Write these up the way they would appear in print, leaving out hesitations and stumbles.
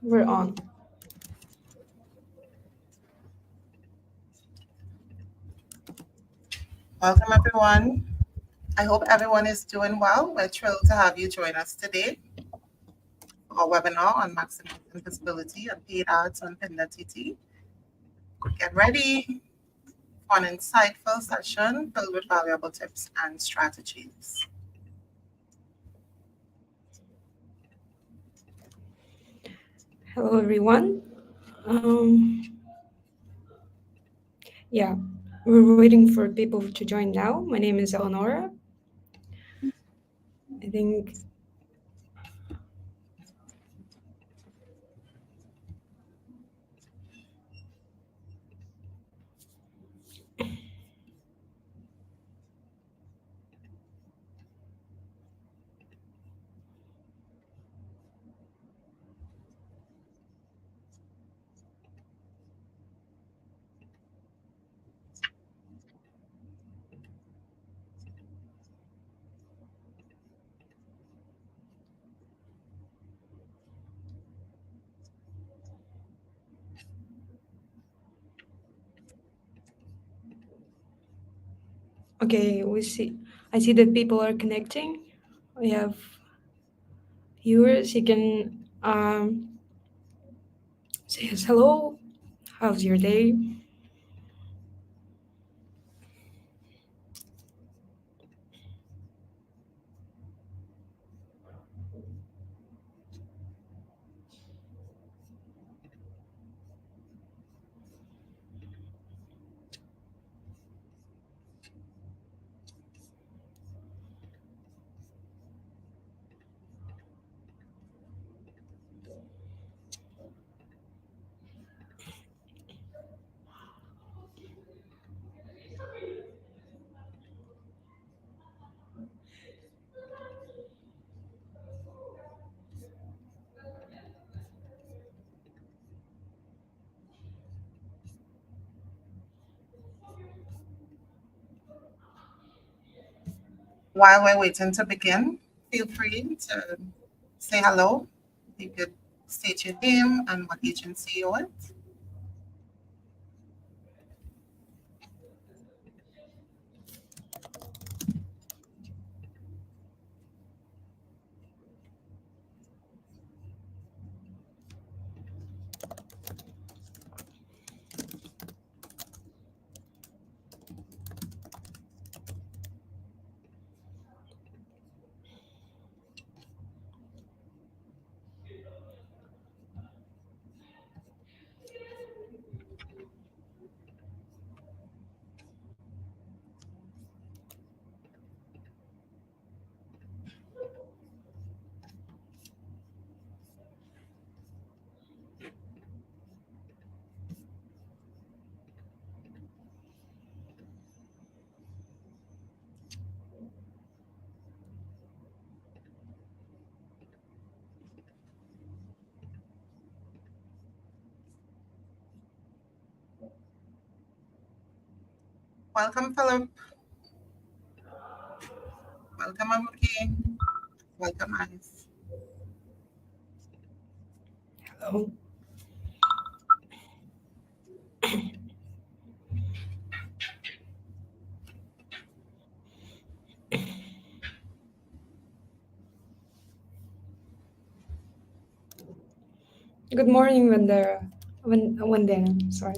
We're on. Welcome, everyone. I hope everyone is doing well. We're thrilled to have you join us today for our webinar on maximizing visibility and paid ads on Pin.tt. Get ready for an insightful session filled with valuable tips and strategies. Hello, everyone. Um, yeah, we're waiting for people to join now. My name is Eleonora. I think, okay, I see that people are connecting. We have viewers. You can say us hello. How's your day? While we're waiting to begin, feel free to say hello. You could state your name and what agency you're with. Welcome, Philip. Welcome, Amuki. Welcome, Ice. Hello. Good morning, Vandera. Vandana, sorry.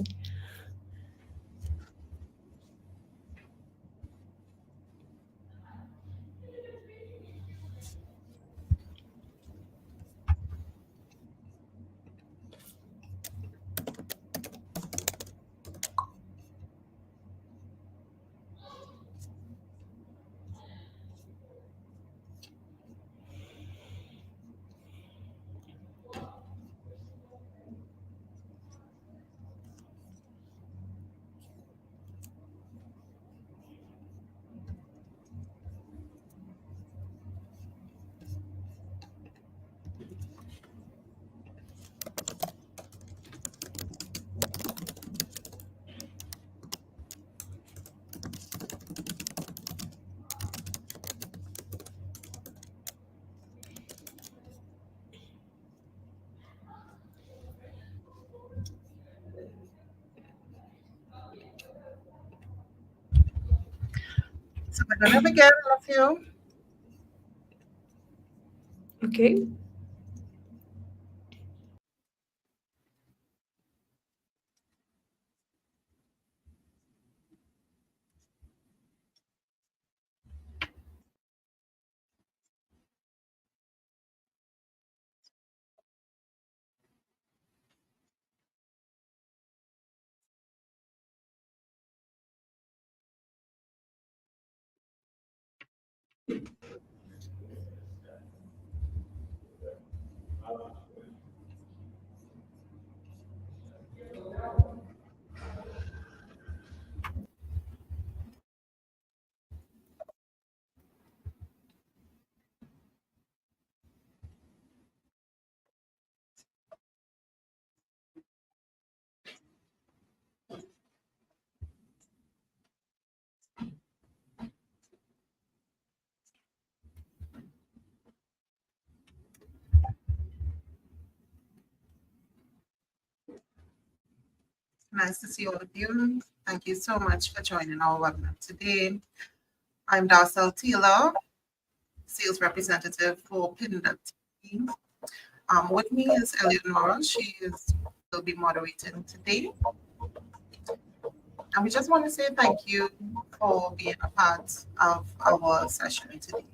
We're gonna begin, all of you. Okay. Nice to see all of you. Thank you so much for joining our webinar today. I'm Darcel Taylor, sales representative for Pin.tt. With me is Eleonora. She will be moderating today. And we just want to say thank you for being a part of our session today.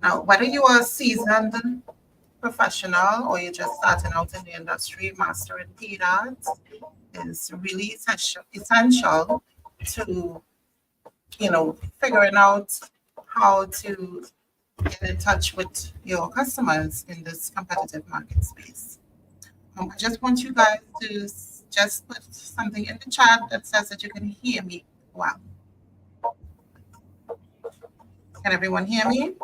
Now, whether you are a seasoned professional or you're just starting out in the industry, mastering paid ads is really essential to, figuring out how to get in touch with your customers in this competitive market space. I just want you guys to just put something in the chat that says that you can hear me well. Can everyone hear me?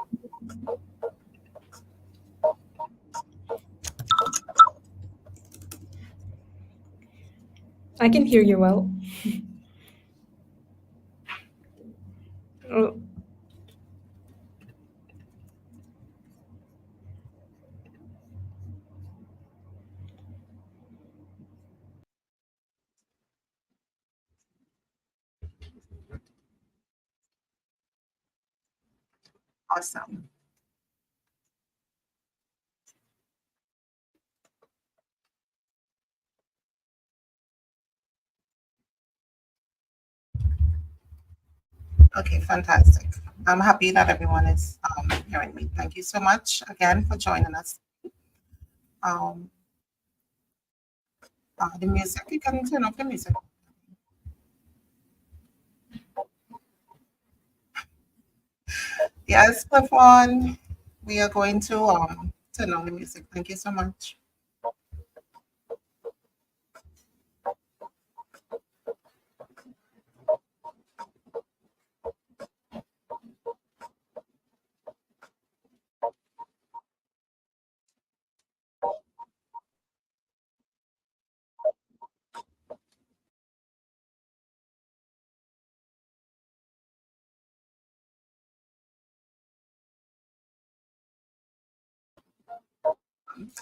I can hear you well. Oh, Awesome. Okay, fantastic. I'm happy that everyone is hearing me. Thank you so much again for joining us. Um, the music, you can turn off the music. Yes, clip one. We are going to turn on the music. Thank you so much.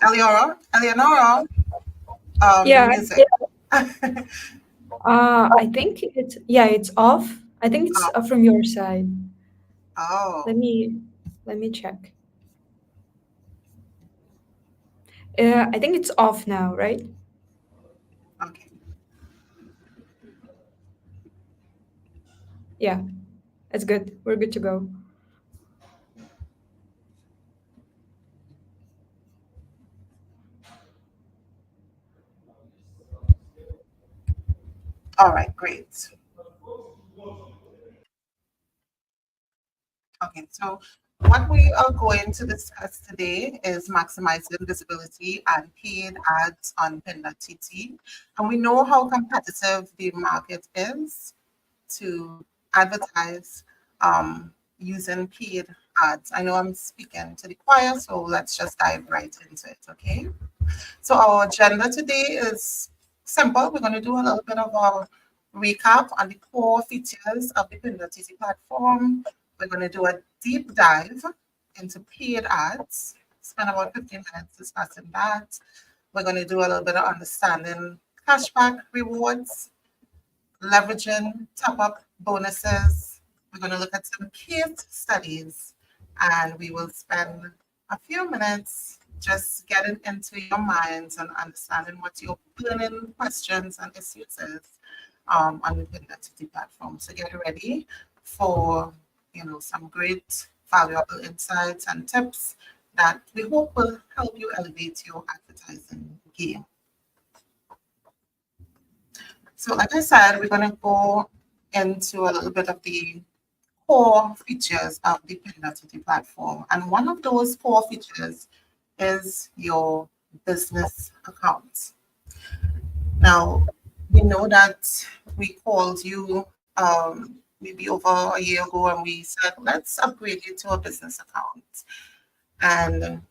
Eleonora, the yeah. music. I think it's off. I think it's from your side. Let Oh, me let me check. I think it's off now, right? okay. Yeah, it's good. We're good to go. All right, great. Okay, so what we are going to discuss today is maximizing visibility and paid ads on Pin.tt. And we know how competitive the market is to advertise using paid ads. I know I'm speaking to the choir, so let's just dive right into it, okay? So our agenda today is simple. We're going to do a little bit of a recap on the core features of the Pin.tt platform. We're going to do a deep dive into paid ads, spend about 15 minutes discussing that. We're going to do a little bit of understanding cashback rewards, leveraging top-up bonuses, We're going to look at some case studies, and we will spend a few minutes just getting into your minds and understanding what your burning questions and issues is on the Pin.tt platform. So get ready for some great valuable insights and tips that we hope will help you elevate your advertising game. So like I said, we're going to go into a little bit of the core features of the Pin.tt platform. And one of those core features is your business account. Now, we know that we called you maybe over a year ago and we said, let's upgrade you to a business account. And,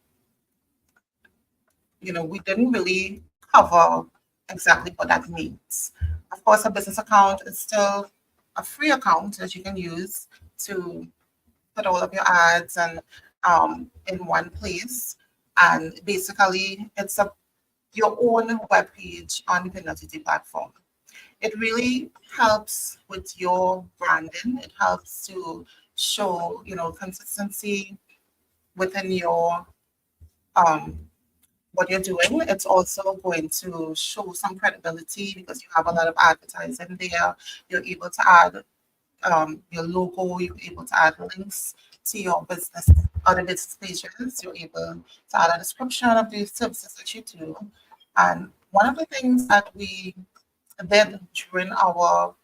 we didn't really cover exactly what that means. Of course, a business account is still a free account that you can use to put all of your ads and in one place. And basically, it's your own web page on the Pin.tt platform. It really helps with your branding. It helps to show, consistency within your um, what you're doing. It's also going to show some credibility because you have a lot of advertising there. You're able to add your logo, you're able to add links to your business, other business pages. You're able to add a description of the services that you do. And one of the things that we did during our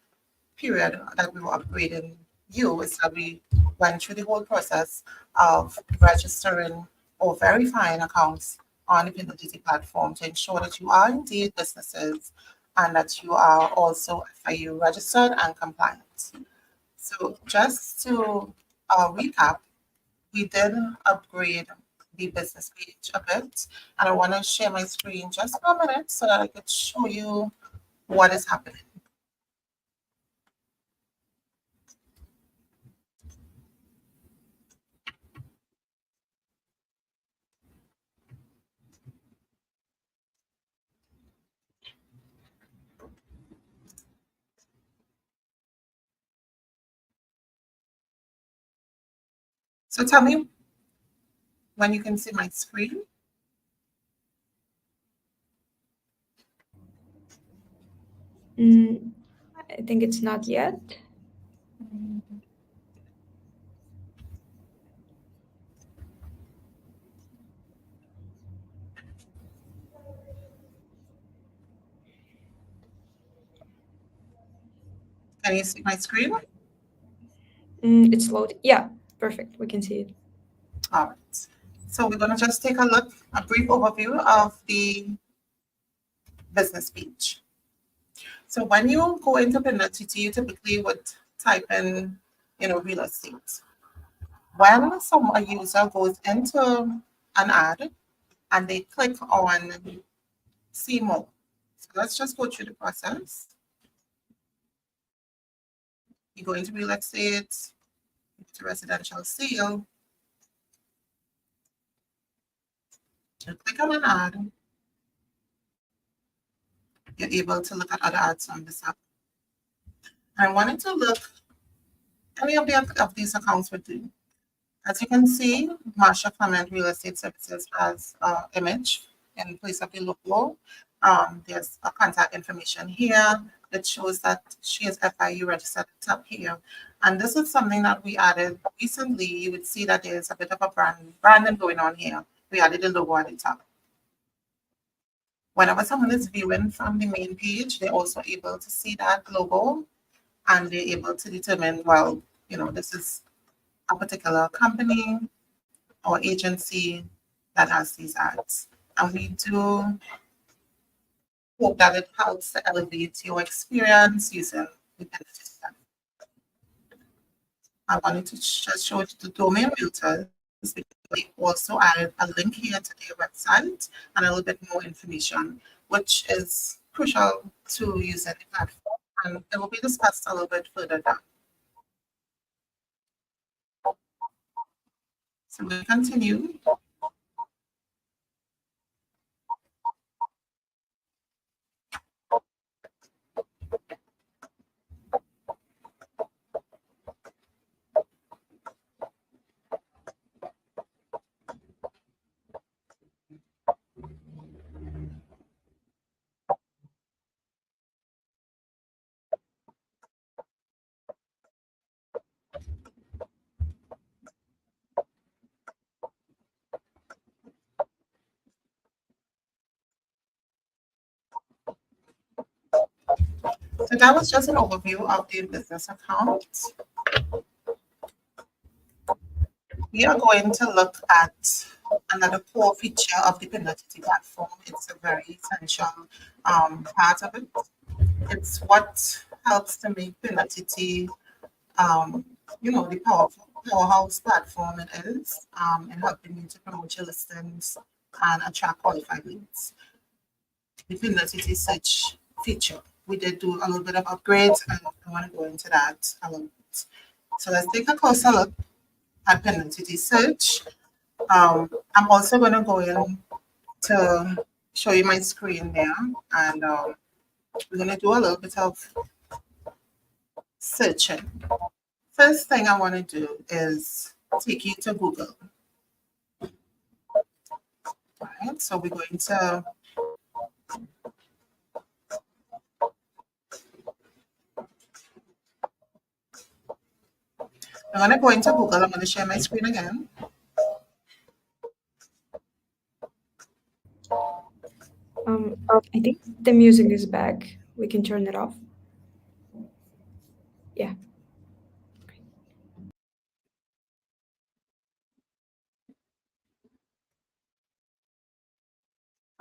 period that we were upgrading you is that we went through the whole process of registering or verifying accounts on the Pin.tt platform to ensure that you are indeed businesses and that you are also FIU registered and compliant. So just to recap, we did upgrade the business page a bit, and I want to share my screen just for a minute so that I could show you what is happening. So tell me when you can see my screen. Mm, I think it's not yet. Can you see my screen? It's loading. Yeah, perfect. We can see it. All right. So we're going to just take a look, a brief overview of the business page. So when you go into Pin.tt, you typically would type in, real estate. When a user goes into an ad and they click on see more. So let's just go through the process. You go into real estate, to residential sale, you click on an ad, you're able to look at other ads on this app. And I wanted to look any of these accounts would do. As you can see, Marsha Clement Real Estate Services has an image in place of the logo. There's a contact information here that shows that she is FIU registered at the top here. And this is something that we added recently. You would see that there's a bit of a branding going on here. We added a logo at the top. Whenever someone is viewing from the main page, they're also able to see that logo and they're able to determine, well, this is a particular company or agency that has these ads. And we do hope that it helps to elevate your experience using the benefits. I wanted to just show you the domain realtors because we also added a link here to their website and a little bit more information, which is crucial to using the platform. And it will be discussed a little bit further down. So we continue. So that was just an overview of the business account. We are going to look at another core feature of the Pin.tt platform. It's a very essential part of it. It's what helps to make Pin.tt, um, the powerhouse platform it is, in helping you to promote your listings and attract qualified leads. The Pin.tt search feature. We did do a little bit of upgrades, and I want to go into that a little bit. So let's take a closer look at Pin.tt search. I'm also going to go in to show you my screen there, and we're going to do a little bit of searching. First thing I want to do is take you to Google. Right, so we're going to I'm going to go into Google. I'm going to share my screen again. I think the music is back. We can turn it off. Yeah.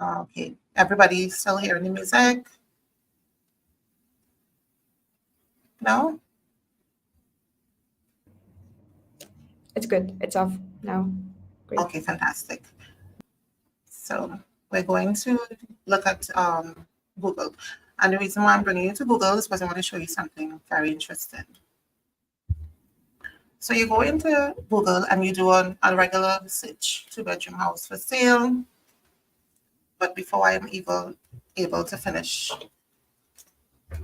Okay, everybody still hearing the music? No? It's good. It's off now. Great. Okay, fantastic. So we're going to look at Google. And the reason why I'm bringing you to Google is because I want to show you something very interesting. So you go into Google and you do a regular search, two-bedroom house for sale. But before I'm able to finish,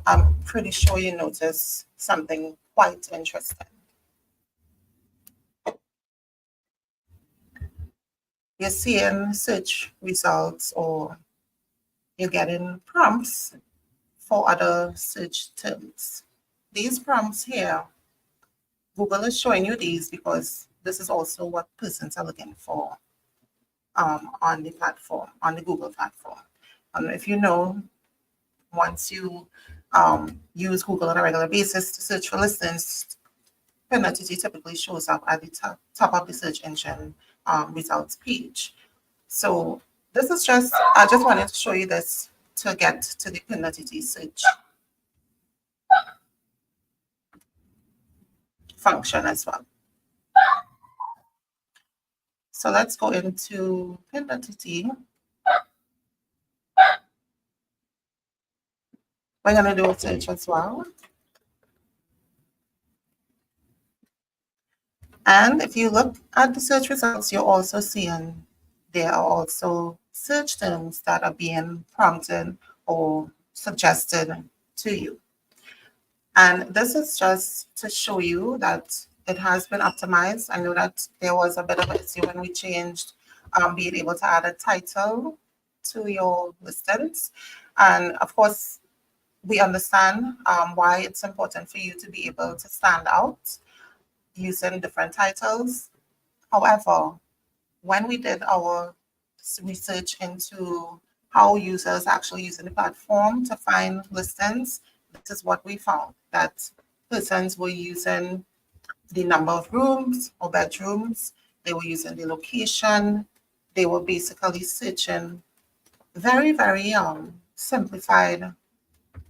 I'm pretty sure you notice something quite interesting. You're seeing search results or you're getting prompts for other search terms. These prompts here, Google is showing you these because this is also what persons are looking for on the platform, on the Google platform. If you know, once you use Google on a regular basis to search for listings, Pin.tt typically shows up at the top of the search engine results page. So this is I just wanted to show you this to get to the Pin.tt search function as well. So let's go into Pin.tt. We're going to do a search as well. And if you look at the search results, you're also seeing there are also search terms that are being prompted or suggested to you. And this is just to show you that it has been optimized. I know that there was a bit of an issue when we changed being able to add a title to your listings. And of course, we understand why it's important for you to be able to stand out using different titles. However, when we did our research into how users actually using the platform to find listings, this is what we found, that persons were using the number of rooms or bedrooms, they were using the location, they were basically searching very, very simplified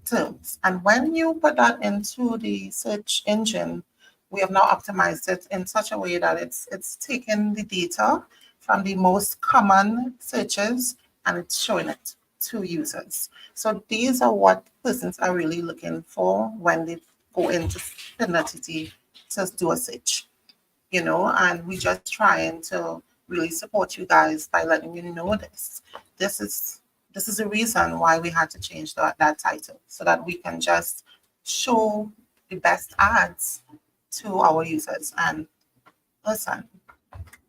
terms. And when you put that into the search engine, we have now optimized it in such a way that it's taking the data from the most common searches and it's showing it to users. So these are what persons are really looking for when they go into Pin.tt to do a search, and we just trying to really support you guys by letting you know this. This is the reason why we had to change that title so that we can just show the best ads to our users. And listen,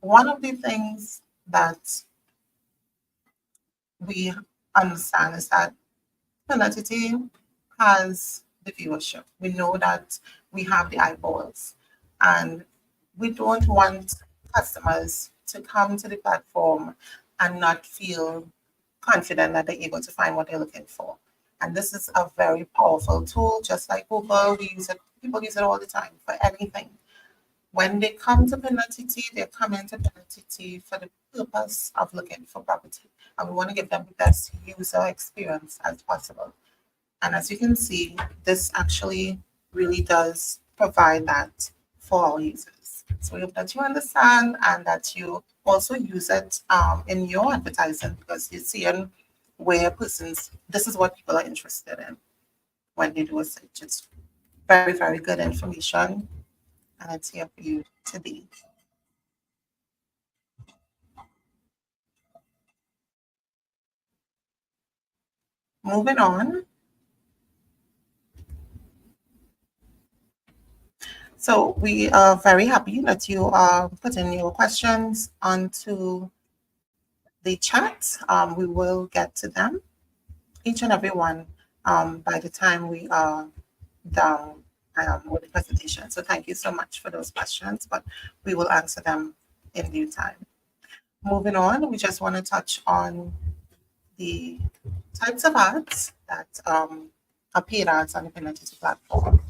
one of the things that we understand is that Pin.tt has the viewership. We know that we have the eyeballs, and we don't want customers to come to the platform and not feel confident that they're able to find what they're looking for. And this is a very powerful tool, just like Google. We use it, people use it all the time for anything. When they come to Pin.tt, they're coming to Pin.tt for the purpose of looking for property. And we want to give them the best user experience as possible. And as you can see, this actually really does provide that for our users. So we hope that you understand and that you also use it in your advertising, because you're seeing where persons, this is what people are interested in when they do a search. It's very, very good information, and it's here for you today. Moving on. So we are very happy that you are putting your questions onto the chat. We will get to them, each and every one, by the time we are done with the presentation. So thank you so much for those questions, but we will answer them in due time. Moving on, we just want to touch on the types of ads that are paid ads on the Pin.tt platform.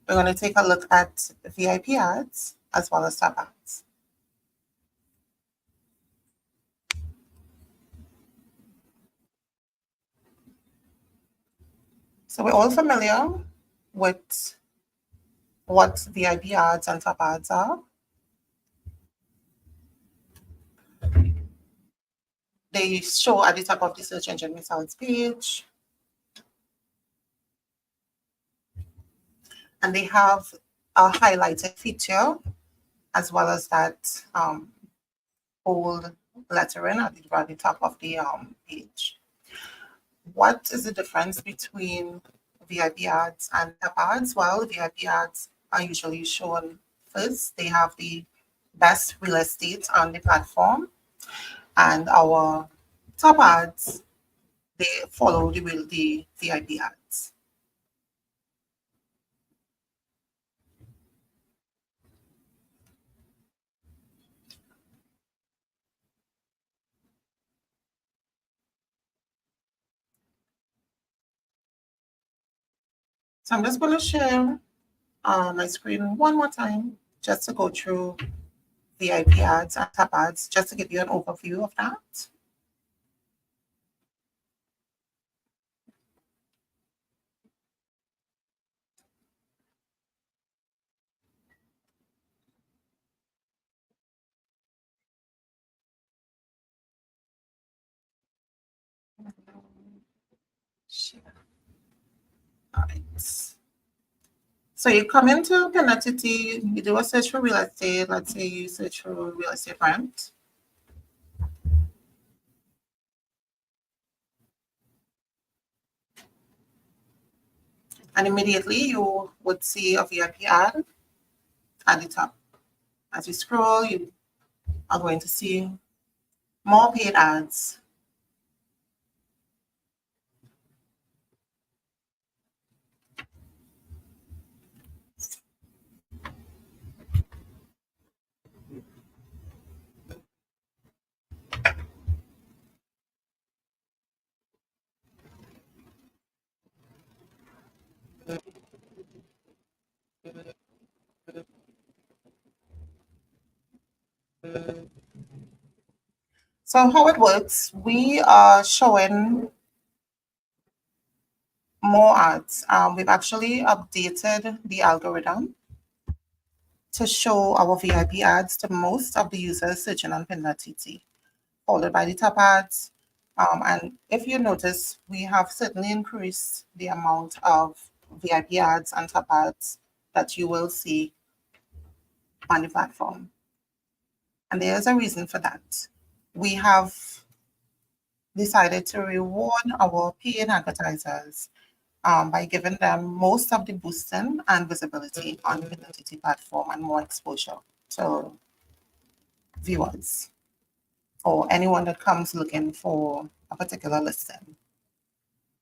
We're going to take a look at VIP ads as well as top ads. So we're all familiar with what VIP ads and top ads are. They show at the top of the search engine results page, and they have a highlighted feature as well as that bold lettering at the top of the page. What is the difference between VIP ads and top ads? Well, VIP ads are usually shown first. They have the best real estate on the platform, and our top ads, they follow the VIP ads. So I'm just going to share my screen one more time just to go through VIP ads and top ads, just to give you an overview of that. Share. All right. So you come into Pin.tt, you do a search for real estate. Let's say you search for real estate rent. And immediately you would see a VIP ad at the top. As you scroll, you are going to see more paid ads. So how it works, we are showing more ads. We've actually updated the algorithm to show our VIP ads to most of the users searching on Pin.tt, followed by the top ads. And if you notice, we have certainly increased the amount of VIP ads and top ads that you will see on the platform. And there's a reason for that. We have decided to reward our paid advertisers by giving them most of the boosting and visibility on the Pin.tt platform and more exposure to viewers or anyone that comes looking for a particular listing.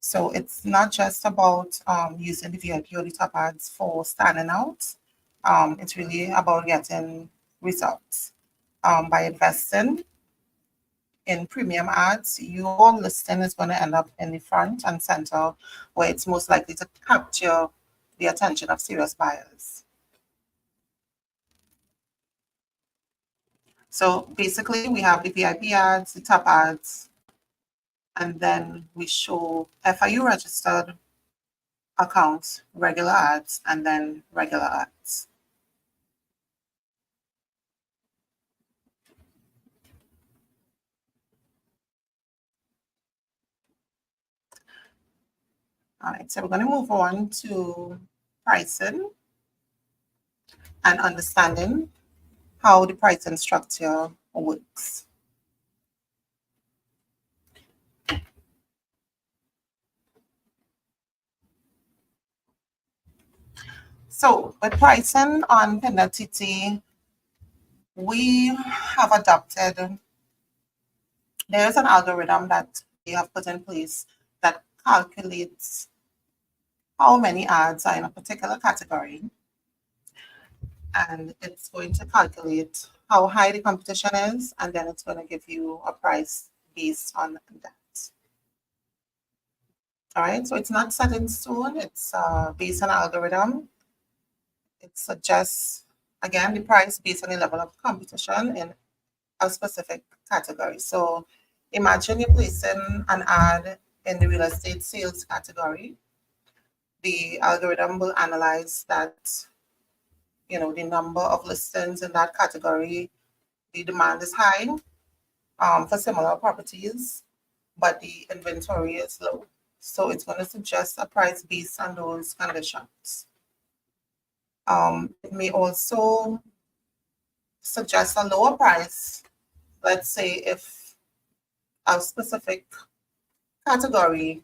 So it's not just about using the VIP or the top ads for standing out. It's really about getting results by investing in premium ads, your listing is going to end up in the front and center where it's most likely to capture the attention of serious buyers. So basically, we have the VIP ads, the top ads, and then we show FIU registered accounts, regular ads, and then regular ads. All right, so we're going to move on to pricing and understanding how the pricing structure works. So with pricing on Pin.tt, we have adopted, there's an algorithm that we have put in place that calculates how many ads are in a particular category, and it's going to calculate how high the competition is, and then it's going to give you a price based on that. All right, so it's not set in stone, it's based on algorithm. It suggests, again, the price based on the level of competition in a specific category. So imagine you're placing an ad in the real estate sales category. The algorithm will analyze that, the number of listings in that category, the demand is high for similar properties, but the inventory is low. So it's going to suggest a price based on those conditions. It may also suggest a lower price. Let's say if a specific category,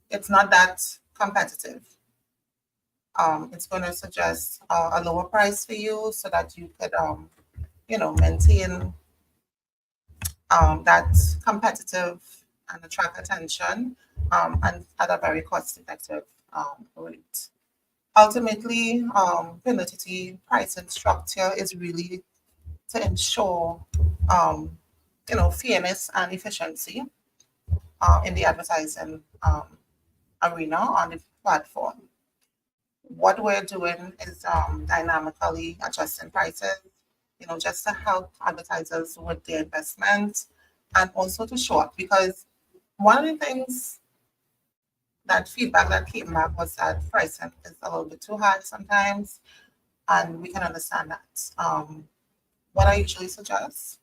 it's not that competitive. It's going to suggest a lower price for you so that you could, maintain that competitive and attract attention and at a very cost-effective rate. Ultimately, Pin.tt pricing structure is really to ensure, fairness and efficiency in the advertising arena on the platform. What we're doing is dynamically adjusting prices, just to help advertisers with their investment and also to show up, because one of the things that feedback that came back was that pricing is a little bit too high sometimes, and we can understand that. What I usually suggest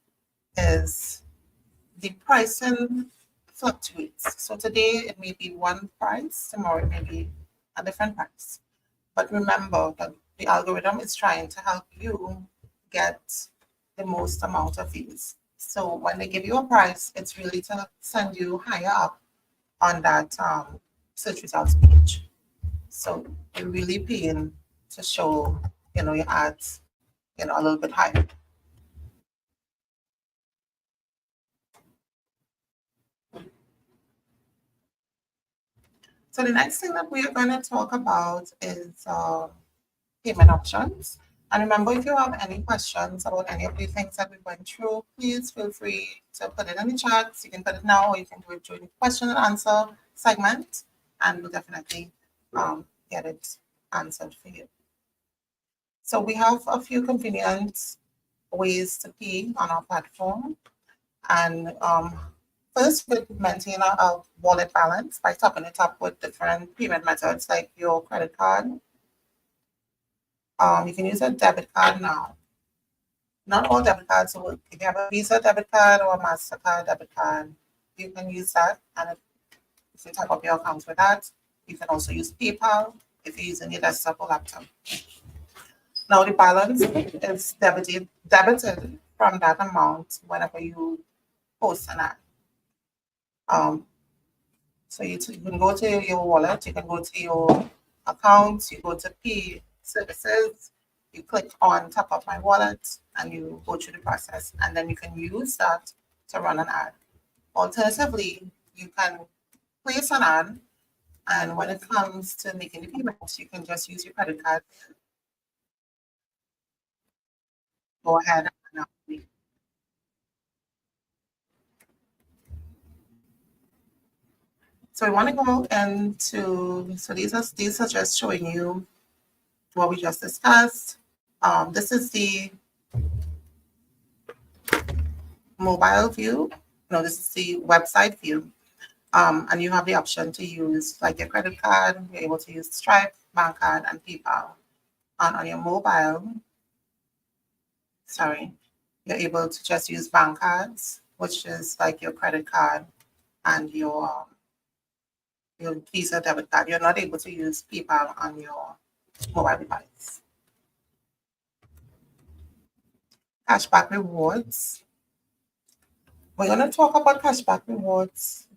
is the pricing fluctuates. So today it may be one price, tomorrow it may be a different price. But remember that the algorithm is trying to help you get the most amount of views. So when they give you a price, it's really to send you higher up on that search results page. So you're really paying to show, your ads, a little bit higher. So the next thing that we are going to talk about is payment options. And remember, if you have any questions about any of the things that we went through, please feel free to put it in the chat. You can put it now, or you can do it during the question and answer segment, and we'll definitely get it answered for you. So we have a few convenient ways to pay on our platform. And first, we maintain a wallet balance by topping it up with different payment methods like your credit card. You can use a debit card now. Not all debit cards work. If you have a Visa debit card or a MasterCard debit card, you can use that. And if you top up your account with that, you can also use PayPal if you're using your desktop or laptop. Now the balance is debited from that amount whenever you post an ad. So you can go to your wallet, you can go to your accounts, you go to pay services, you click on top of my wallet, and you go through the process, and then you can use that to run an ad. Alternatively, you can place an ad, and when it comes to making the payments, you can just use your credit card. Go ahead and So we want to go into, so these are just showing you what we just discussed. This is the mobile view. No, this is the website view. And you have the option to use like your credit card. You're able to use Stripe, bank card, and PayPal. And on your mobile, sorry, you're able to just use bank cards, which is like your credit card and your Visa debit card. You're not able to use PayPal on your mobile device. Cashback rewards. We're going to talk about cashback rewards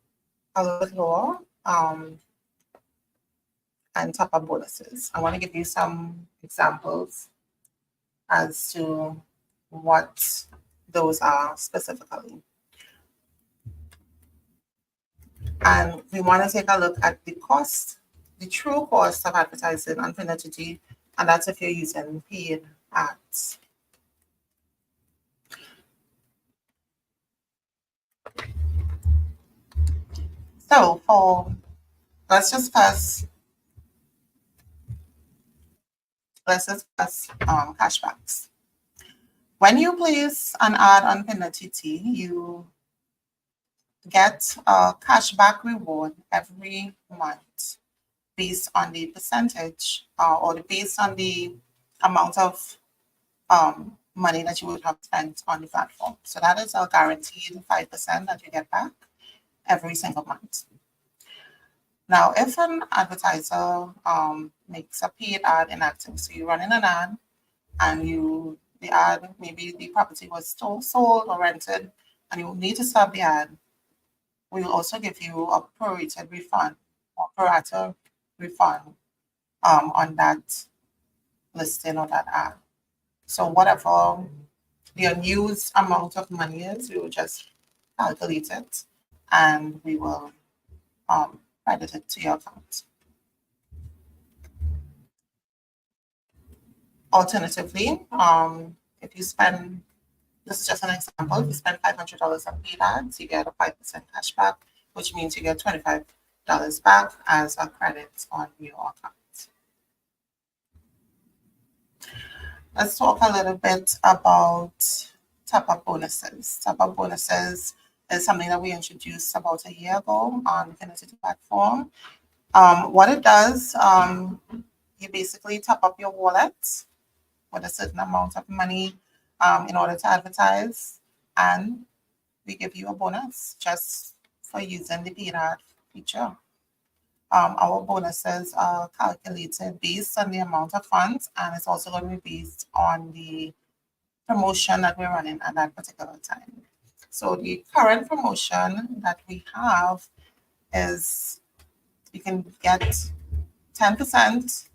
a little bit more, and top up bonuses. I want to give you some examples as to what those are specifically. And we want to take a look at the cost, the true cost of advertising on Pin.tt, and that's if you're using paid ads. So let's just first discuss cashbacks. When you place an ad on Pin.tt, you get a cashback reward every month based on the percentage based on the amount of money that you would have spent on the platform. So that is a guaranteed 5% that you get back every single month. Now, if an advertiser makes a paid ad inactive, so you're running an ad and the ad, maybe the property was sold or rented, and you need to stop the ad, we will also give you a prorated refund or pro rata refund on that listing or that ad. So whatever the unused amount of money is, we will just calculate it and we will credit it to your account. Alternatively, if you spend, this is just an example, if you spend $500 on paid ads, you get a 5% cashback, which means you get $25 back as a credit on your account. Let's talk a little bit about top-up bonuses. Top-up bonuses is something that we introduced about a year ago on the Pin.tt platform. What it does, you basically top up your wallet with a certain amount of money in order to advertise, and we give you a bonus just for using the paid ad feature. Our bonuses are calculated based on the amount of funds, and it's also going to be based on the promotion that we're running at that particular time. So the current promotion that we have is you can get 10%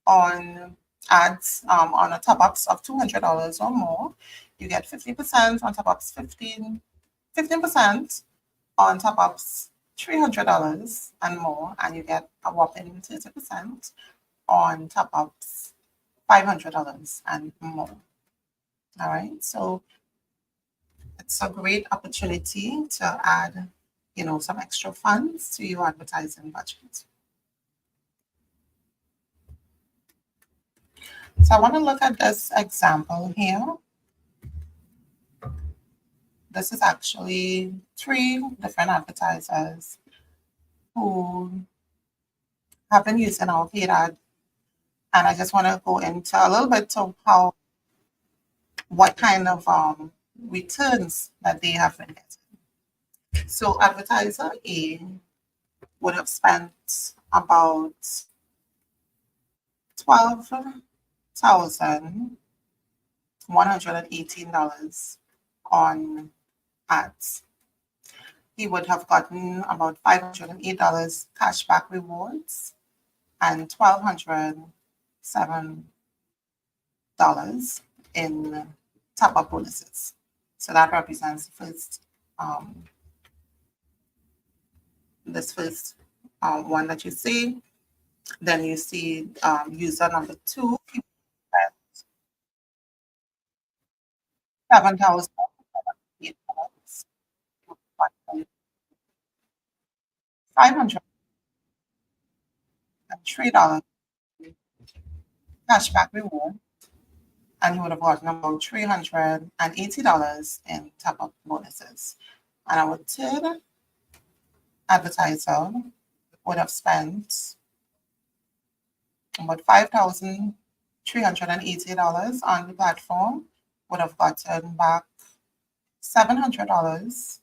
on ads on a top ups of $200 or more. You get 50% on top ups 15% on top ups $300 and more, and you get a whopping 30% on top ups $500 and more. All right, so it's a great opportunity to add, some extra funds to your advertising budget. So I want to look at this example here. This is actually 3 different advertisers who have been using our paid ad. And I just want to go into a little bit of what kind of returns that they have been getting. So advertiser A would have spent about $12,118 on ads. He would have gotten about $508 cashback rewards and $1,207 in top-up bonuses. So that represents this first one that you see. Then you see user number 2, he spent $7,008, $500 $3 cashback reward, and he would have gotten about $380 in top-up bonuses. And our third advertiser would have spent about $5,380 on the platform, would have gotten back $700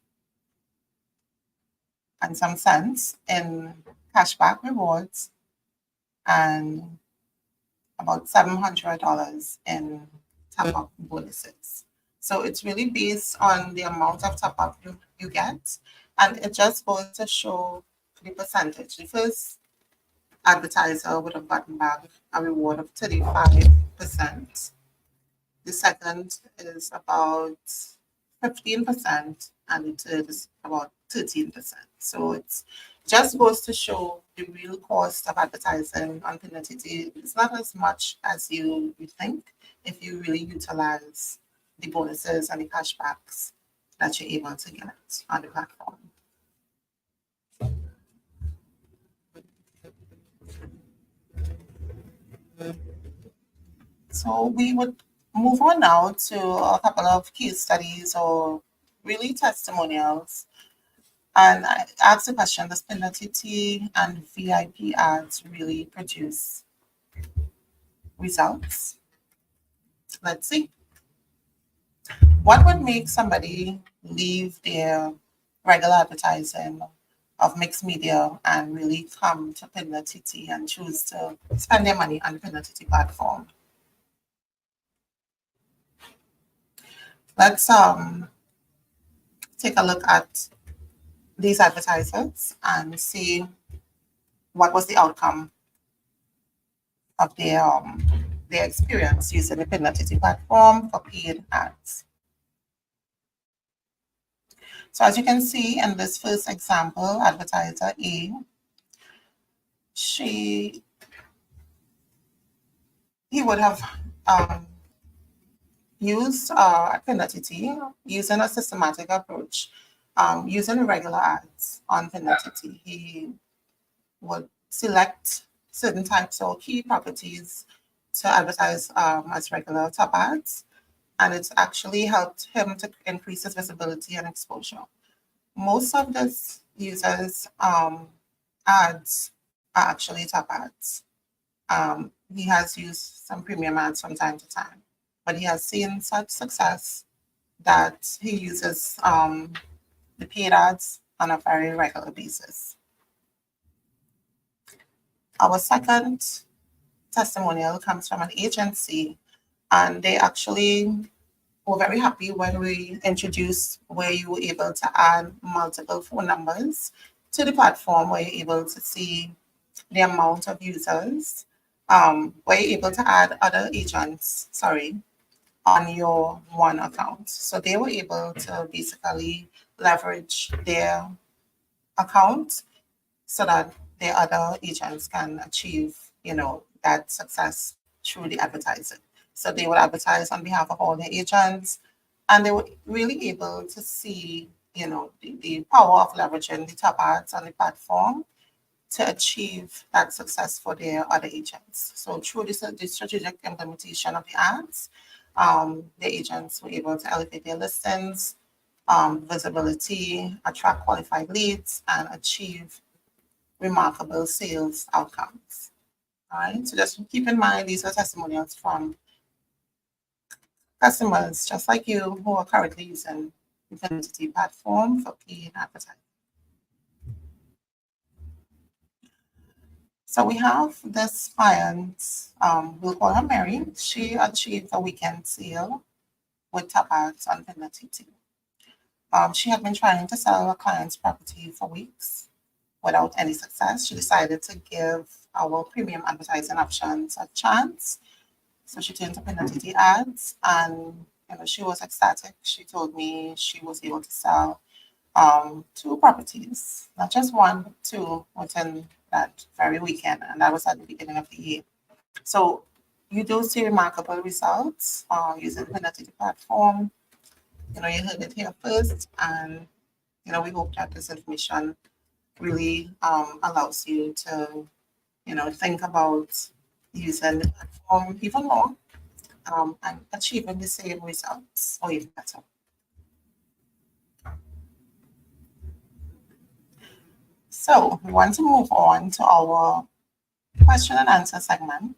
and some cents in cashback rewards and about $700 in top up bonuses. So it's really based on the amount of top up you get. And it just goes to show the percentage. The first advertiser would have gotten back a reward of 35%. The second is about 15%, and the third is about 13%. So it's just goes to show the real cost of advertising on Pin.tt. It's not as much as you think if you really utilize the bonuses and the cashbacks that you're able to get on the platform. So we would move on now to a couple of case studies or really testimonials. And I asked the question, does Pin.tt and VIP ads really produce results? Let's see. What would make somebody leave their regular advertising of mixed media and really come to Pin.tt and choose to spend their money on the Pin.tt platform? Let's take a look at these advertisers and see what was the outcome of their experience using the Pin.tt platform for paid ads. So as you can see in this first example, advertiser A, he would have used Pin.tt using a systematic approach, using regular ads on Pin.tt. He would select certain types or key properties to advertise as regular top ads, and it's actually helped him to increase his visibility and exposure. Most of this users' ads are actually top ads. He has used some premium ads from time to time, but he has seen such success that he uses the paid ads on a very regular basis. Our second testimonial comes from an agency, and they actually were very happy when we introduced where you were able to add multiple phone numbers to the platform, where you're able to see the amount of users, where you're able to add other agents, on your one account. So they were able to basically leverage their account so that their other agents can achieve, that success through the advertising. So they would advertise on behalf of all their agents, and they were really able to see, the power of leveraging the top ads on the platform to achieve that success for their other agents. So through the strategic implementation of the ads, the agents were able to elevate their listings, visibility, attract qualified leads, and achieve remarkable sales outcomes. All right, so just keep in mind these are testimonials from customers just like you who are currently using the Pin.tt platform for paid advertising. So we have this client, we'll call her Mary. She achieved a weekend sale with top ads on Pin.tt. She had been trying to sell a client's property for weeks without any success. She decided to give our premium advertising options a chance. So she turned to Pin.tt ads, and she was ecstatic. She told me she was able to sell 2 properties, not just one, but 2 within that very weekend, and that was at the beginning of the year. So you do see remarkable results using the Pin.tt platform. You heard it here first, and we hope that this information really allows you to think about using the platform even more and achieving the same results or even better. So we want to move on to our question and answer segment.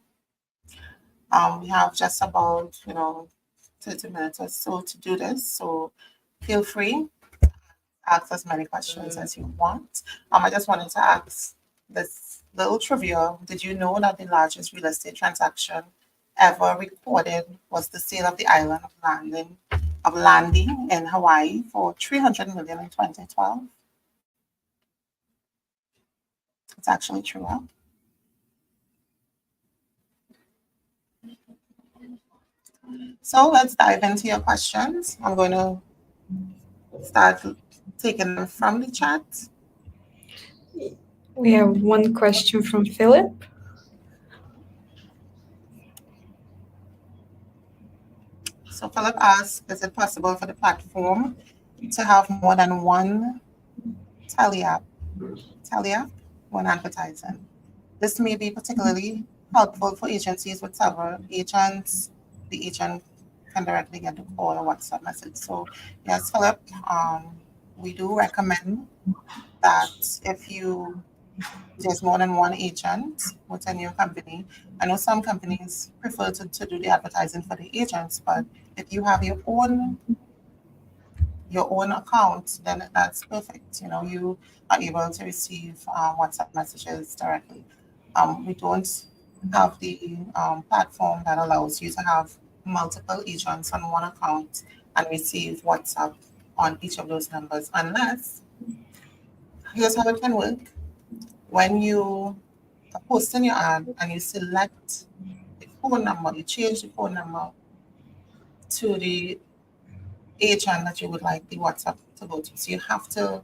We have just about 30 minutes or so to do this. So feel free ask as many questions as you want. I just wanted to ask this little trivia. Did you know that the largest real estate transaction ever recorded was the sale of the island of Landing in Hawaii for 300 million in 2012? It's actually true. Huh? So let's dive into your questions. I'm going to start taking them from the chat. We have one question from Philip. So Philip asks, is it possible for the platform to have more than one tally app when advertising? This may be particularly helpful for agencies with several agents. The agent can directly get a call or WhatsApp message. So yes, Philip, we do recommend that if there's more than one agent within your company. I know some companies prefer to do the advertising for the agents, but if you have your own account, then that's perfect. You are able to receive WhatsApp messages directly. We don't have the platform that allows you to have multiple agents on one account and receive WhatsApp on each of those numbers, unless here's how it can work. When you are posting your ad and you select the phone number, you change the phone number to the agent that you would like the WhatsApp to go to. So you have to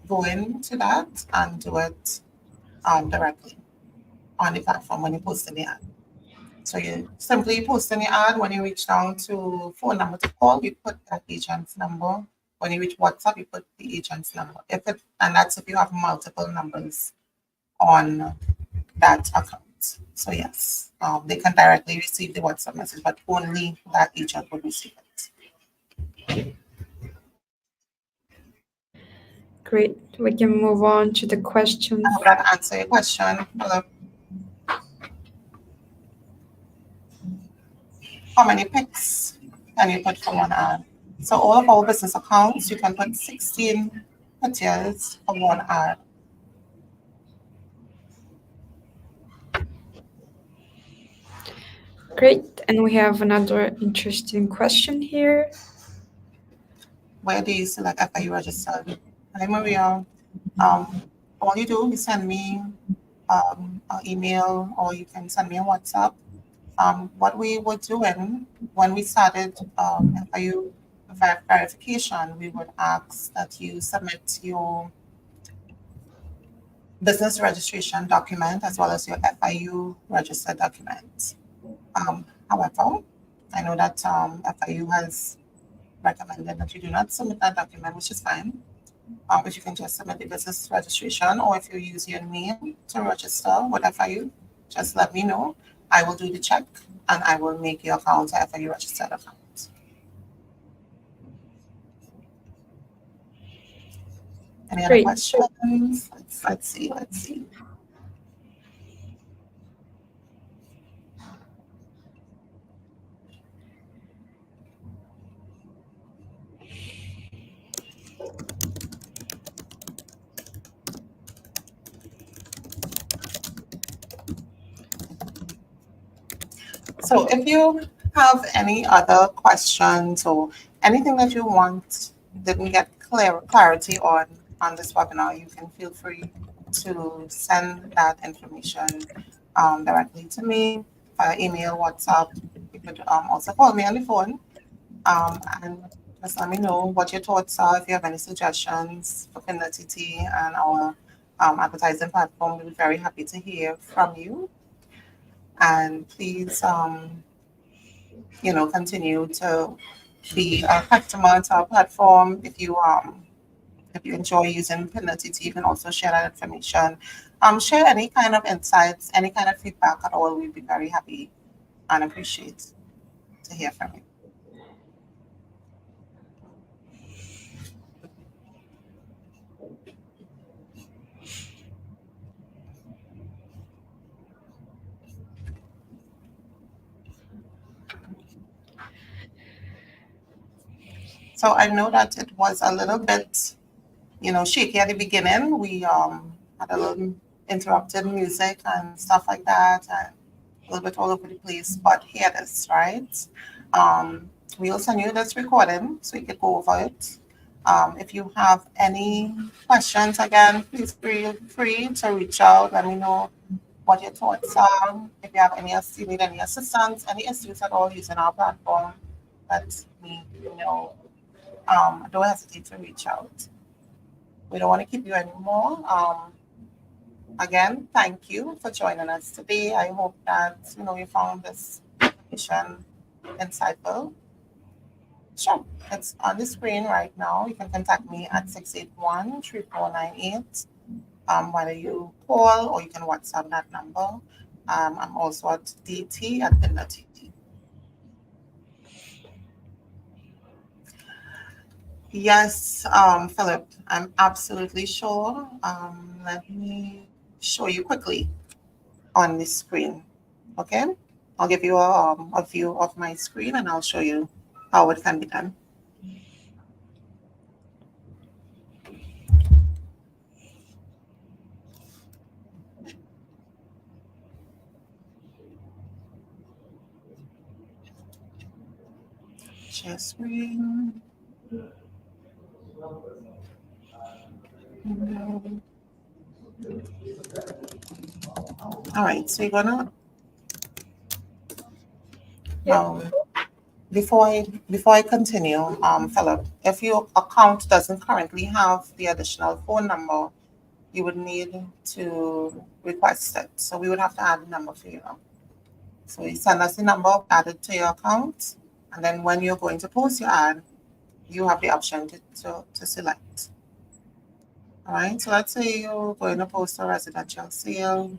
go into that and do it directly on the platform when you post in the ad. So you simply post in the ad. When you reach down to phone number to call, you put that agent's number. When you reach WhatsApp, you put the agent's number. And that's if you have multiple numbers on that account. So yes, they can directly receive the WhatsApp message, but only that agent will receive it. Great. We can move on to the I question. hope that answer your question. Hello. How many pics can you put for one ad? So all of our business accounts, you can put 16 pictures for one ad. Great. And we have another interesting question here. Where do you select FIU registered? Hi, Maria. All you do is send me an email or you can send me a WhatsApp. What we were doing when we started FIU verification, we would ask that you submit your business registration document as well as your FIU registered document. However, I know that FIU has recommended that you do not submit that document, which is fine. But you can just submit the business registration, or if you use your name to register with FIU, just let me know. I will do the check and I will make your account a FIU registered account. Any other Great. questions? Let's see. Let's see. So if you have any other questions or anything that you want didn't get clarity on this webinar, you can feel free to send that information directly to me via email, WhatsApp. You could also call me on the phone and just let me know what your thoughts are. If you have any suggestions for Pin.tt and our advertising platform, we'll be very happy to hear from you. And please, continue to be a customer to our platform. If you If you enjoy using Pin.tt, you can also share that information. Share any kind of insights, any kind of feedback at all. We'd be very happy and appreciate to hear from you. So I know that it was a little bit, shaky at the beginning. We had a little interrupted music and stuff like that, and a little bit all over the place. But here it is, right? Um, we'll send you this recording so you can go over it. If you have any questions, again, please feel free to reach out. Let me know what your thoughts are. If you have you need any assistance, any issues at all using our platform, let me know. Don't hesitate to reach out. We don't want to keep you anymore. Again, thank you for joining us today. I hope that you found this information insightful. Sure, it's on the screen right now. You can contact me at 681-3498. Whether you call or you can WhatsApp that number. I'm also at DT at Pin.tt. Yes, Philip, I'm absolutely sure. Let me show you quickly on the screen. Okay, I'll give you a view of my screen and I'll show you how it can be done. Share screen. Mhm. All right, so you're gonna Yep. um, before I continue, Philip, if your account doesn't currently have the additional phone number, you would need to request it. So we would have to add the number for you. So you send us the number, add it to your account, and then when you're going to post your ad, you have the option to select. All right, so let's say you're going to post a residential sale.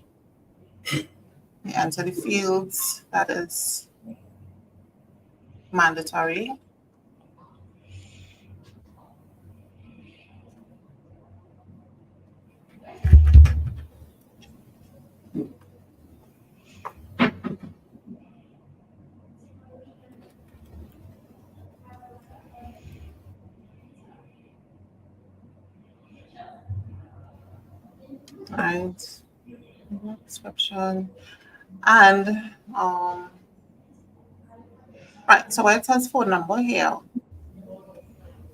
You enter the fields that is mandatory. Right, description. And right, so where it says phone number here,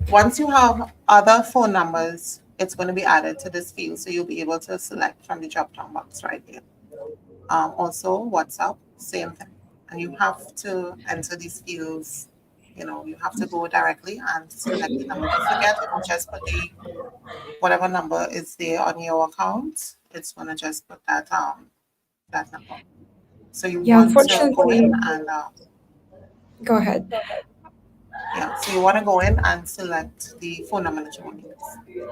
once you have other phone numbers, it's going to be added to this field. So you'll be able to select from the drop down box right here. Also, WhatsApp, same thing. And you have to enter these fields. You have to go directly and select the number. Don't forget, it will just put the whatever number is there on your account. It's gonna just put that number. So you Yeah, want to go in unfortunately, and go ahead. yeah. So you want to go in and select the phone number that you want to use.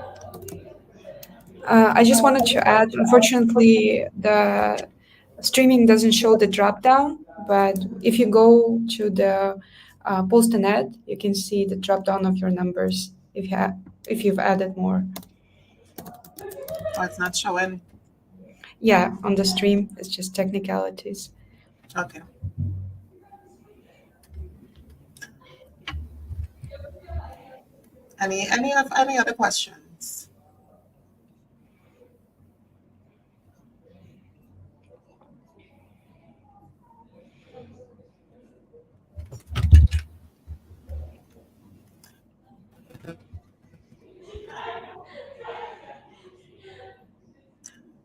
I just wanted to add, unfortunately, the streaming doesn't show the drop down, but if you go to the post an ad, you can see the drop down of your numbers if you've added more. Oh, it's not showing. Yeah, on the stream, it's just technicalities. Okay. Any other questions?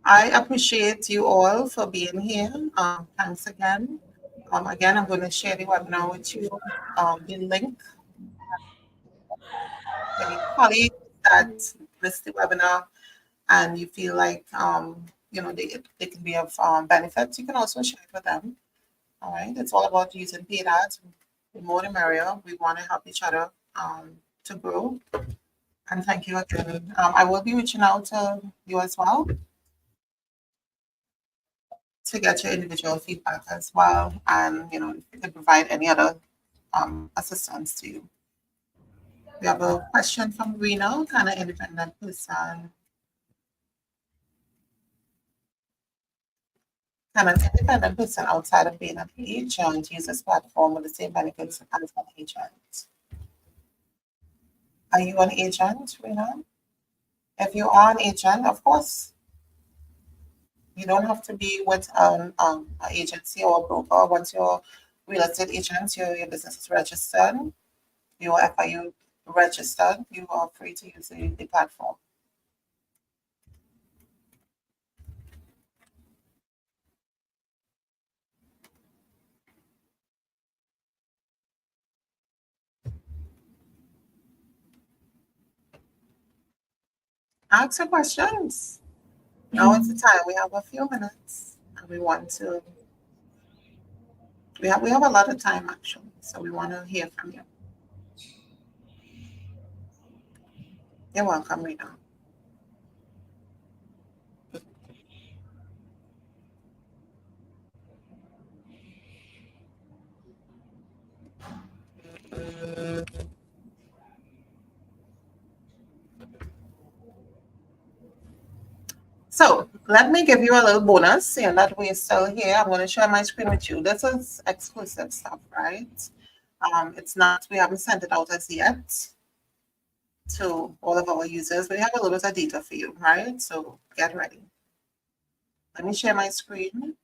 I appreciate you all for being here. Thanks again. Again, I'm going to share the webinar with you. The link, any colleagues that missed the webinar and you feel like they can be of benefit, you can also share it with them. All right, it's all about using paid ads. The more the merrier. We want to help each other to grow. And thank you again. I will be reaching out to you as well to get your individual feedback as well, and if we can provide any other assistance to you. We have a question from Reno, kind of independent person. Can an independent person outside of being an agent use this platform with the same benefits as an agent? Are you an agent, Reno? If you are an agent, of course, you don't have to be with an agency or a broker. Once you're real estate agent, your business is registered, your FIU registered, you are free to use the platform. Ask your questions. Now is the time. We have a few minutes, and we want to. We have a lot of time actually, so we want to hear from you. You're welcome, Rita. So let me give you a little bonus, seeing that we're still here. I'm going to share my screen with you. This is exclusive stuff, right? It's not. We haven't sent it out as yet to all of our users. We have a little bit of data for you, right? So get ready. Let me share my screen.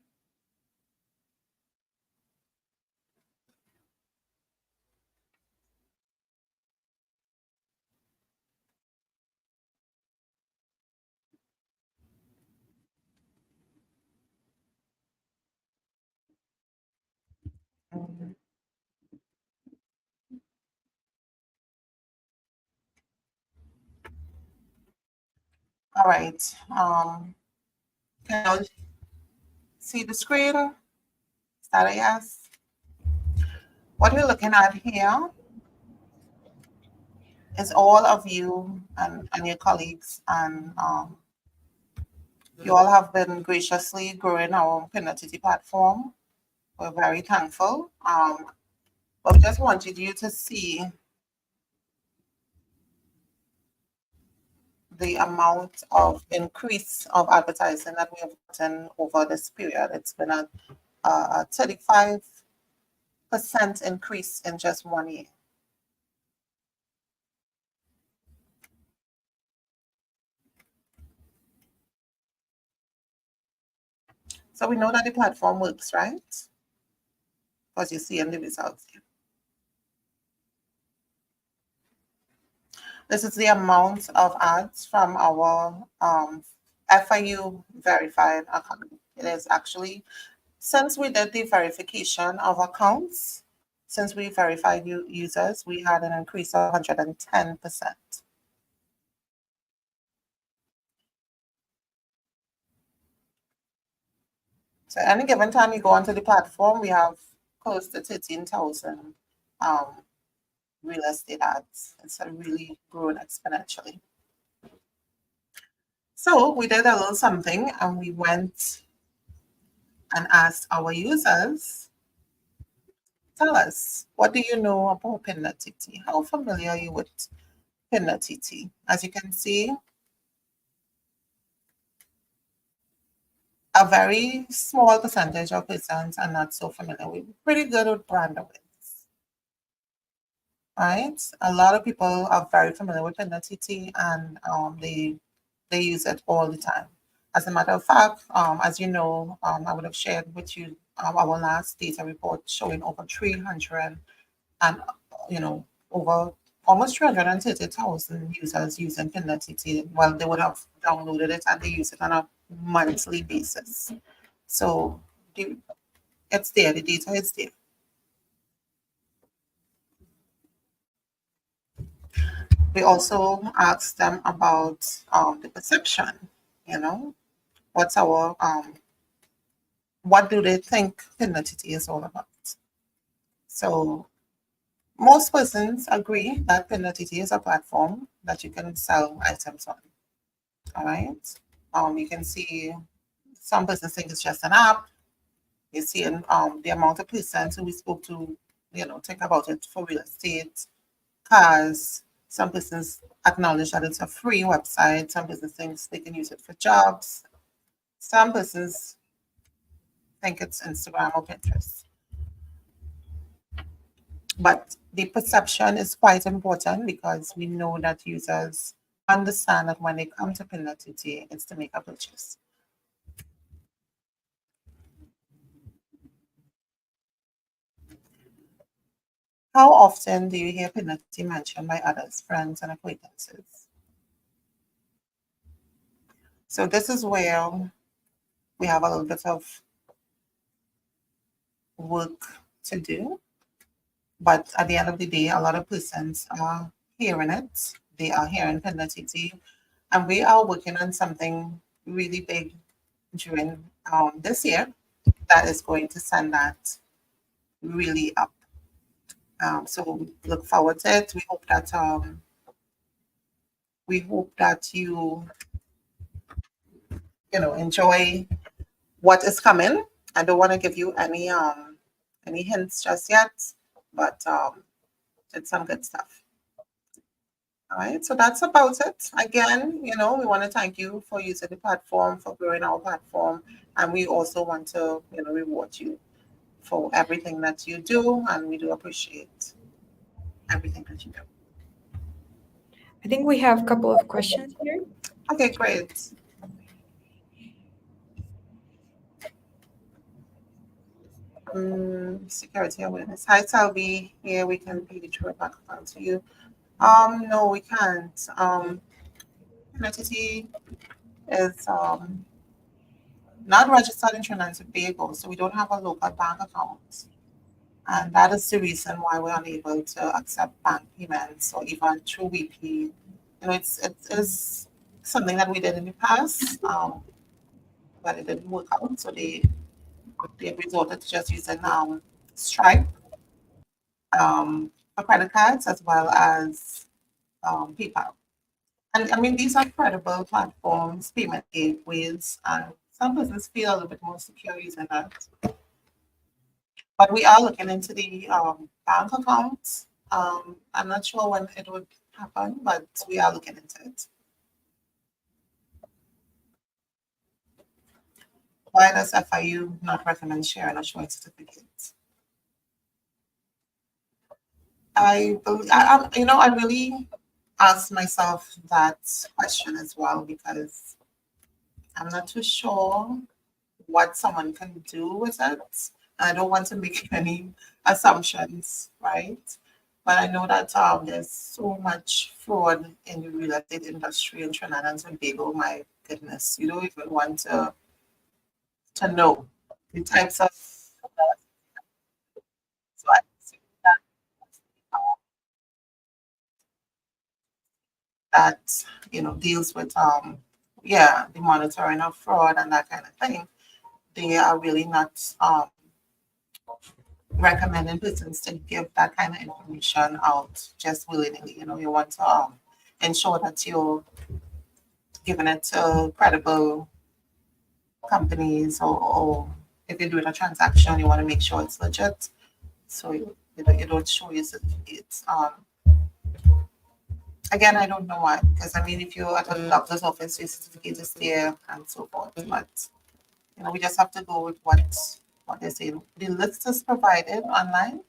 Mhm. All right. Can you see the screen? Is that a yes? What we're looking at here is all of you and your colleagues, and you all have been graciously growing our Pin.tt platform. We're very thankful. But we just wanted you to see the amount of increase of advertising that we have gotten over this period. It's been a 35% increase in just 1 year. So we know that the platform works, right? Because you see in the results here. This is the amount of ads from our FIU verified account. It is actually, since we did the verification of accounts, since we verified users, we had an increase of 110%. So any given time you go onto the platform, we have close to 13,000 real estate ads. It's really grown exponentially. So we did a little something, and we went and asked our users, tell us, what do you know about Pin.tt? How familiar are you with Pin.tt? As you can see, a very small percentage of persons are not so familiar. We're pretty good with brand awareness, right? A lot of people are very familiar with Pin.tt, and they use it all the time. As a matter of fact, as you know, I would have shared with you our last data report showing over 300 and over almost 330,000 users using Pin.tt. Well, they would have downloaded it and they use it on a monthly basis. So it's there, the data is there. We also asked them about the perception, what's our what do they think Pin.tt is all about? So most persons agree that Pin.tt is a platform that you can sell items on. All right. You can see some persons think it's just an app. You see the amount of persons who we spoke to, think about it for real estate, cars. Some persons acknowledge that it's a free website. Some persons think they can use it for jobs. Some persons think it's Instagram or Pinterest. But the perception is quite important because we know that users understand that when they come to Pin.tt, it's to make a purchase. How often do you hear Pin.tt mentioned by others, friends, and acquaintances? So this is where we have a little bit of work to do. But at the end of the day, a lot of persons are hearing it. They are hearing Pin.tt, and we are working on something really big during this year that is going to send that really up. So look forward to it. We hope that you enjoy what is coming. I don't want to give you any hints just yet, but it's some good stuff. All right, so that's about it. Again, we want to thank you for using the platform, for growing our platform, and we also want to, reward you for everything that you do, and we do appreciate everything that you do. I think we have a couple of questions here. Okay, great. Security awareness. Hi, Talby. Here we can page your back account to you. No, we can't. Entity is not registered in Trinidad and Tobago, so we don't have a local bank account. And that is the reason why we're unable to accept bank payments or even through WePay. It is something that we did in the past, but it didn't work out. So they resorted to just using Stripe for credit cards as well as PayPal. And I mean, these are credible platforms, payment gateways, and some businesses feel a little bit more secure using that. But we are looking into the bank accounts. I'm not sure when it would happen, but we are looking into it. Why does FIU not recommend sharing or showing certificates? I really asked myself that question as well because I'm not too sure what someone can do with it. I don't want to make any assumptions, right? But I know that there's so much fraud in the real estate industry in Trinidad and Tobago. My goodness, you don't even want to know the types of. So I think that deals with yeah, the monitoring of fraud and that kind of thing. They are really not recommending persons to give that kind of information out just willingly. You want to ensure that you're giving it to credible companies, or if you're doing a transaction, you want to make sure it's legit. So you don't show your certificates. Again, I don't know why, because I mean, if you're at a doctor's office, your certificate is there and so forth. But we just have to go with what they say. The list is provided online,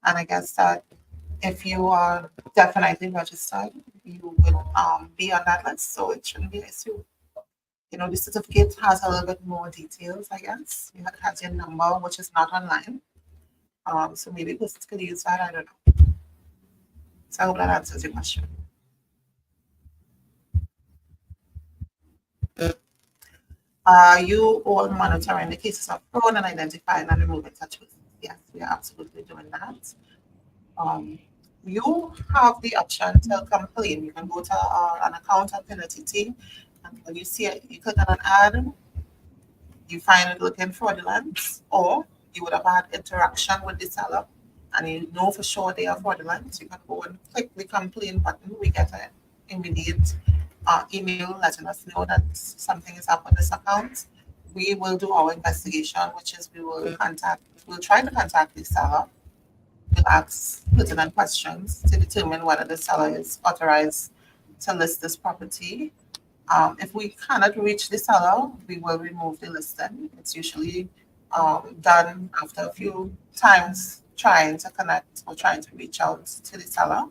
and I guess that if you are definitely registered, you will be on that list, so it shouldn't be an issue. The certificate has a little bit more details, I guess. It has your number, which is not online. So maybe persons could use that. I don't know. So I hope that answers your question. Are you all monitoring the cases of fraud and identifying and removing such persons? Yes, we are absolutely doing that. Um, you have the option to complain. You can go to an account at Pin.tt, and when you see it, you click on an ad, you find it looking fraudulent, or you would have had interaction with the seller, and you know for sure they are fraudulent, you can go and click the complain button. We get an immediate email letting us know that something is up with this account. We will do our investigation, which is we'll try to contact the seller. We'll ask pertinent questions to determine whether the seller is authorized to list this property. If we cannot reach the seller, we will remove the listing. It's usually done after a few times trying to connect or trying to reach out to the seller.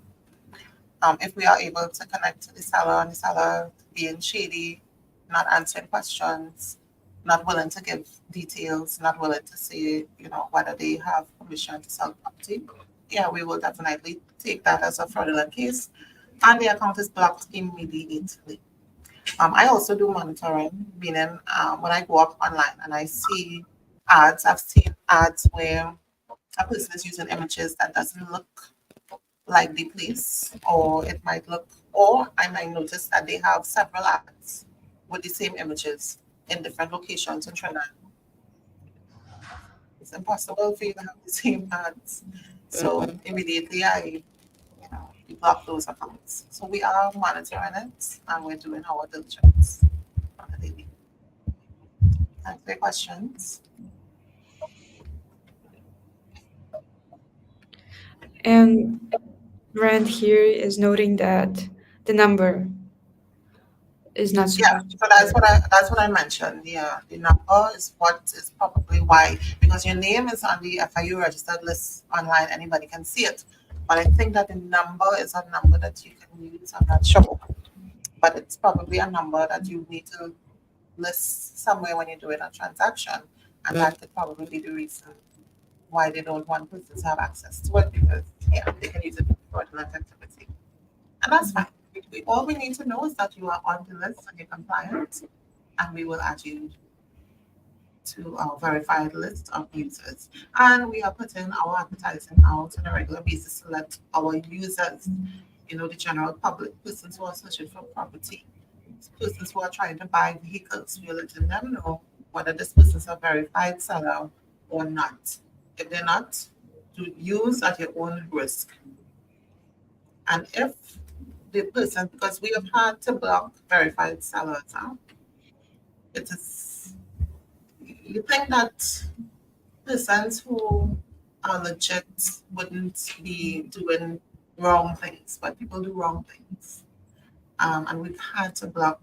If we are able to connect to the seller and the seller being shady, not answering questions, not willing to give details, not willing to say, whether they have permission to sell property, yeah, we will definitely take that as a fraudulent case and the account is blocked immediately. I also do monitoring, meaning when I go up online and I see ads, I've seen ads where a person is using images that doesn't look like the place, or it might look, or I might notice that they have several ads with the same images in different locations in Trinidad. It's impossible for you to have the same ads. So immediately we block those accounts. So we are monitoring it and we're doing our diligence on a daily. Thanks for your questions. And Rand here is noting that the number is not Yeah, supposed to so be there. that's what I mentioned. Yeah, the number is what is probably why, because your name is on the FIU registered list online, anybody can see it. But I think that the number is a number that you can use. I'm not sure, but it's probably a number that you need to list somewhere when you're doing a transaction, and that could probably be the reason why they don't want persons to have access to it, because yeah, they can use it for fraudulent activity, and that's fine. All we need to know is that you are on the list and you're compliant, and we will add you to our verified list of users. And we are putting our advertising out on a regular basis to let our users, the general public, persons who are searching for property, persons who are trying to buy vehicles, we are letting them know whether this person is a verified seller or not. If they're not, to use at your own risk. And if the person, because we have had to block verified sellers, it is, you think that persons who are legit wouldn't be doing wrong things, but people do wrong things. And we've had to block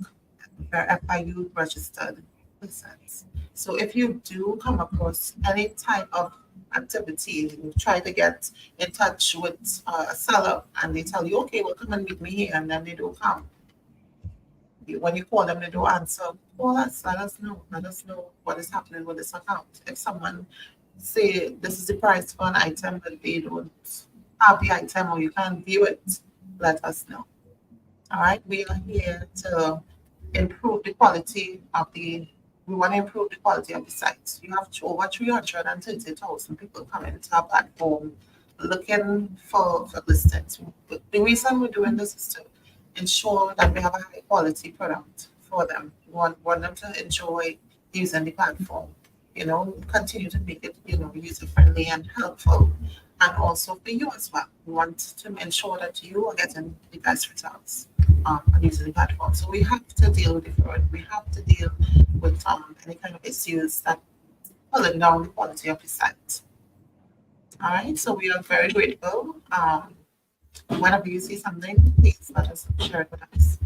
their FIU registered persons. So if you do come across any type of activity, you try to get in touch with a seller and they tell you, okay, well, come and meet me here, and then they don't come. When you call them, they don't answer. Call us, let us know what is happening with this account. If someone say this is the price for an item but they don't have the item or you can't view it, let us know. All right, we are here to improve the quality of the. We want to improve the quality of the site. You have over 330,000 people coming to our platform looking for listings. But the reason we're doing this is to ensure that we have a high quality product for them. We want them to enjoy using the platform. Continue to make it user friendly and helpful, and also for you as well. We want to ensure that you are getting the best results on using the platform. So we have to deal with the fraud. We have to deal with any kind of issues that pulling down the quality of the site. All right. So we are very grateful. Whenever you see something, please let us share it with us.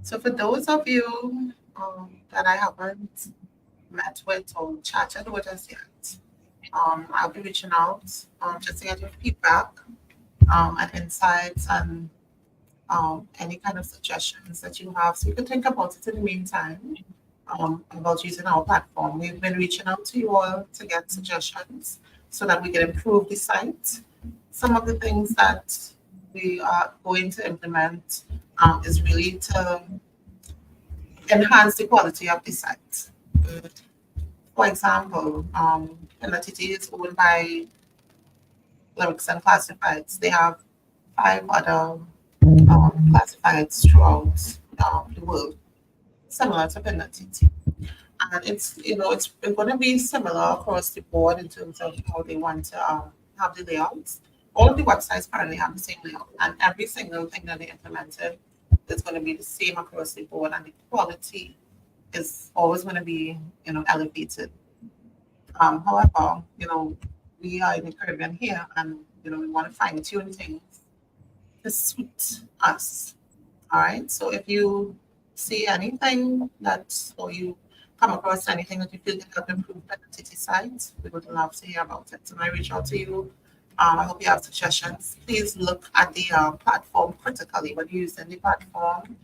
So for those of you that I haven't met with or chatted with us yet, I'll be reaching out just to get your feedback and insights and any kind of suggestions that you have. So you can think about it in the meantime about using our platform. We've been reaching out to you all to get suggestions so that we can improve the site. Some of the things that we are going to implement is really to enhance the quality of the site. For example, Pin.tt is owned by lyrics and classifieds. They have 5 other classifieds throughout the world, similar to Pin.tt. And it's going to be similar across the board in terms of how they want to have the layouts. All of the websites currently have the same layout, and every single thing that they implemented is going to be the same across the board, and the quality is always going to be elevated. However, we are in the Caribbean here, and we want to fine tune things to suit us. All right. So if you see anything or you come across anything that you feel can help improve the city site, we would love to hear about it. So when I reach out to you, I hope you have suggestions. Please look at the platform critically when you're using the platform.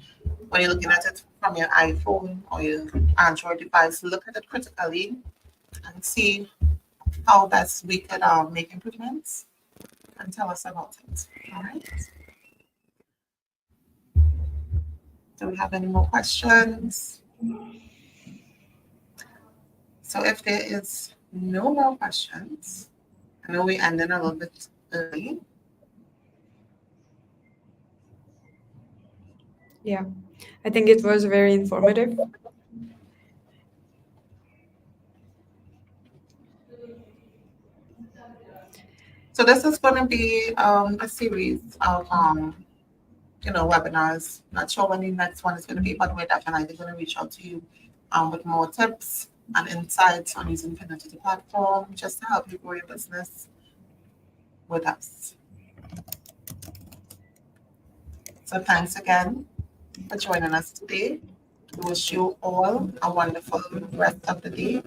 When you're looking at it from your iPhone or your Android device, look at it critically and see how best we could make improvements and tell us about it. All right. Do we have any more questions? So if there is no more questions, I know we ended a little bit early. Yeah, I think it was very informative. So this is going to be a series of webinars. Not sure when the next one is going to be, but we're definitely going to reach out to you with more tips and insights on using Pin.tt platform just to help you grow your business with us. So thanks again for joining us today. We wish you all a wonderful rest of the day.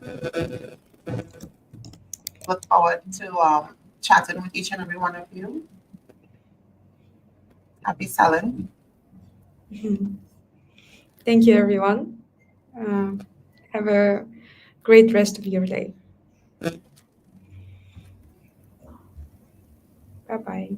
Look forward to chatting with each and every one of you. Happy selling. Thank you, everyone. Uh, have a great rest of your day. Bye bye.